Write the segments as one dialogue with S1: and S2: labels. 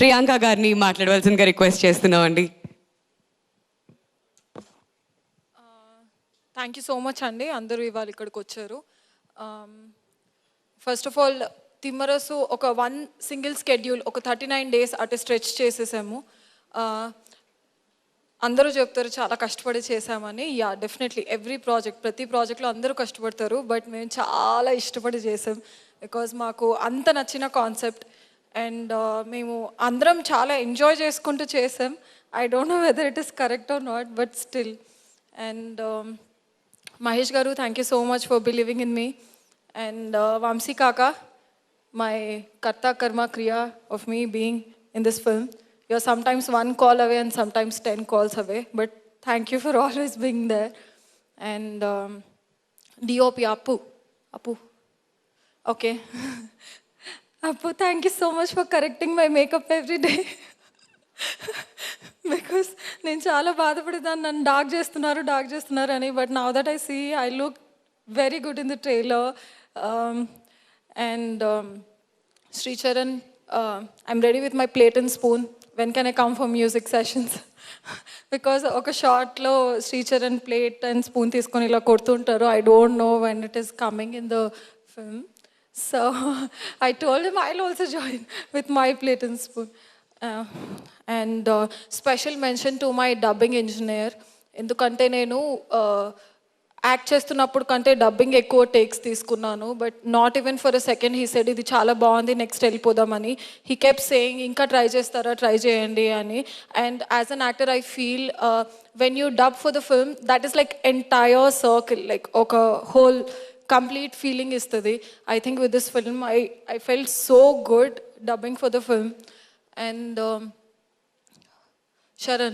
S1: ప్రియాంక గారిని మాట్లాడవలసిందిగా రిక్వెస్ట్ చేస్తున్నామండి.
S2: థ్యాంక్ యూ సో మచ్ అండి, అందరూ ఇవాళ ఇక్కడికి వచ్చారు. ఫస్ట్ ఆఫ్ ఆల్ తిమ్మరసు ఒక సింగిల్ స్కెడ్యూల్ ఒక 39 days అటు స్ట్రెచ్ చేసేసాము. అందరూ చెప్తారు చాలా కష్టపడి చేసామని. యా, డెఫినెట్లీ ప్రతి ప్రాజెక్ట్లో అందరూ కష్టపడతారు, బట్ మేము చాలా ఇష్టపడి చేసాం బికాజ్ మాకు అంత నచ్చిన కాన్సెప్ట్ అండ్ మేము అందరం చాలా ఎంజాయ్ చేసుకుంటూ చేసాం. I don't know whether it is correct or not, but still. And Mahesh garu, thank you so much for believing in me. And Vamsi Kaka, my karta karma kriya of me being in this film. You're sometimes 1 call away and sometimes 10 calls away, but thank you for always being there. And DOP Appu. Okay. Appu, thank you so much for correcting my makeup every day. Because నేను చాలా బాధపడేదాన్ని, నన్ను dark చేస్తున్నారు అని. But now that I see I look very good in the trailer. And Sricharan, I'm ready with my plate and spoon. When can I come for music sessions? Because ఒక షార్ట్లో Sricharan plate and spoon తీసుకొని ఇలా కొడుతుంటారు. I don't know when it is coming in the film. So I told him I will also join with my plate and spoon. And special mention to my dubbing engineer. ఎందుకంటే నేను act చేస్తున్నప్పుడు కంటే dubbing ఎక్కువ takes తీసుకున్నాను, but not even for a second he said ఇది చాలా బాగుంది, next వెళ్ళిపోదామని. హీ కెప్ సేయింగ్ ఇంకా ట్రై చేయండి అని. And as an actor I feel when you dub for the film that is like entire circle, like ఒక whole complete feeling ఇస్తుంది. I think with this film I felt so good dubbing for the film. And Sharan,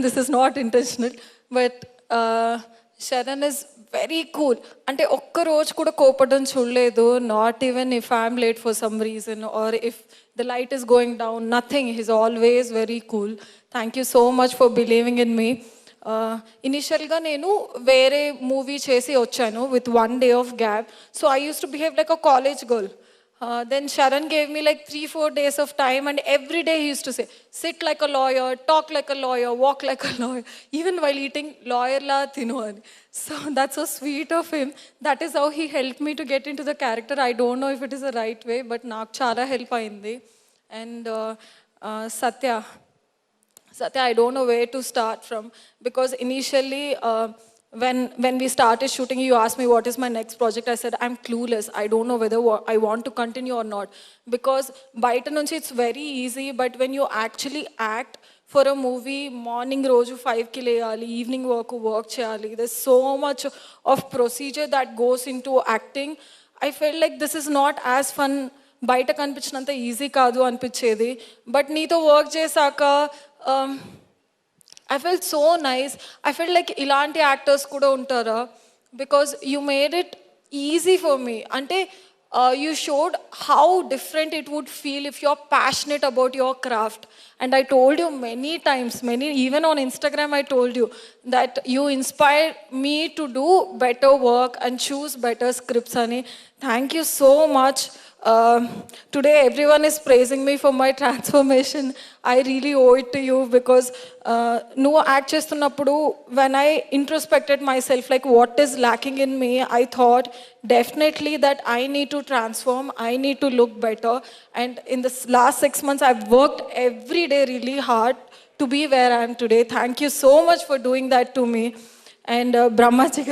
S2: this is not intentional, but Sharan is very cool. అంటే ఒక్క రోజు కూడా కోపడం చూడలేదు. Not even if I'm late for some reason or if the light is going down, nothing. He's always very cool. Thank you so much for believing in me. ఇనిషియల్గా నేను వేరే movie చేసి వచ్చాను with 1 day of gap. So I use to behave like a college girl. Then Sharan gave me like 3-4 days of time, and every day he used to say, sit like a lawyer, talk like a lawyer, walk like a lawyer, even while eating lawyer la tinu ani. So that's so sweet of him. That is how he helped me to get into the character. I don't know if it is the right way, but నాకు చాలా help అయింది. And Satya, I don't know where to start from, because initially when we started shooting, you asked me what is my next project. I said I'm clueless. I don't know whether I want to continue or not, because బయట నుంచి it's very easy, but when you actually act for a movie, morning రోజు 5కి లేయాలి, evening work చేయాలి. there's so much of procedure that goes into acting. I felt like this is not as fun. బయట కనిపించినంత easy కాదు అనిపించేది. But నీతో work చేశాక I felt so nice. I felt like ilanti actors kuda untara, because you made it easy for me. Ante you showed how different it would feel if you're passionate about your craft. And I told you many times, even on Instagram I told you that you inspired me to do better work and choose better scripts ani. Thank you so much. Today everyone is praising me for my transformation. I really owe it to you, because నువ్వు act చేస్తున్నప్పుడు when I introspected myself, like what is lacking in me, I thought definitely that I need to transform, I need to look better. And in this last 6 months I've worked every day really hard to be where I am today. Thank you so much for doing that to me. And Brahmaji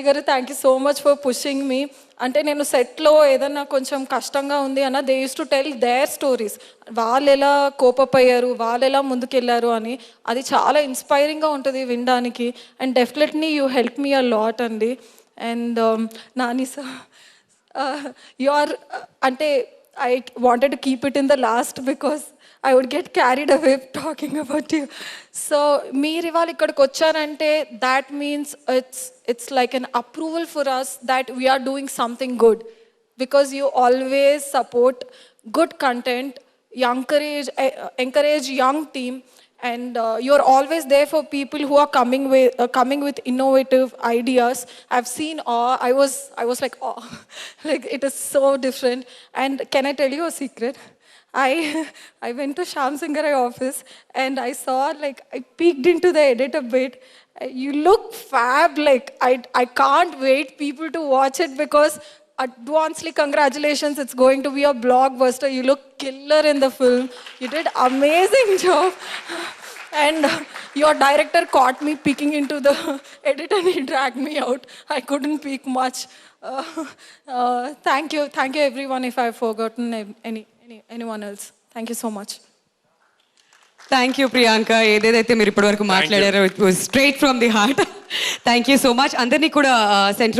S2: garu, thank you so much for pushing me. అంటే నేను సెట్లో ఏదన్నా కొంచెం కష్టంగా ఉంది అన్న, they use to tell their stories. వాళ్ళు ఎలా కోపపోయారు, వాళ్ళు ఎలా ముందుకెళ్ళారు అని. అది చాలా ఇన్స్పైరింగ్గా ఉంటుంది వినడానికి. And definitely you help me a lot అండి. And Nani sir, you are అంటే I wanted to keep it in the last, because I would get carried away talking about you. So మీరు ఇవాళ ఇక్కడికి వచ్చారంటే that means it's like an approval for us that we are doing something good, because you always support good content, encourage young team, and you're always there for people who are coming with innovative ideas. I've seen awe. I was like, oh, like it is so different. And can I tell you a secret? I I went to Sham Singarai office and I saw, like, I peeked into the edit a bit. You look fab. Like, I can't wait people to watch it, because advancedly congratulations, it's going to be a blockbuster. You look killer in the film. You did amazing job. And your director caught me peeking into the edit and he dragged me out. I couldn't peek much. Thank you everyone if I've forgotten anyone else. Thank you so much.
S1: Thank you Priyanka, ఏదేదైతే మీరు ఇప్పటివరకు మాట్లాడారో it was straight from the heart. Thank you so much. అందరినీ కూడా centre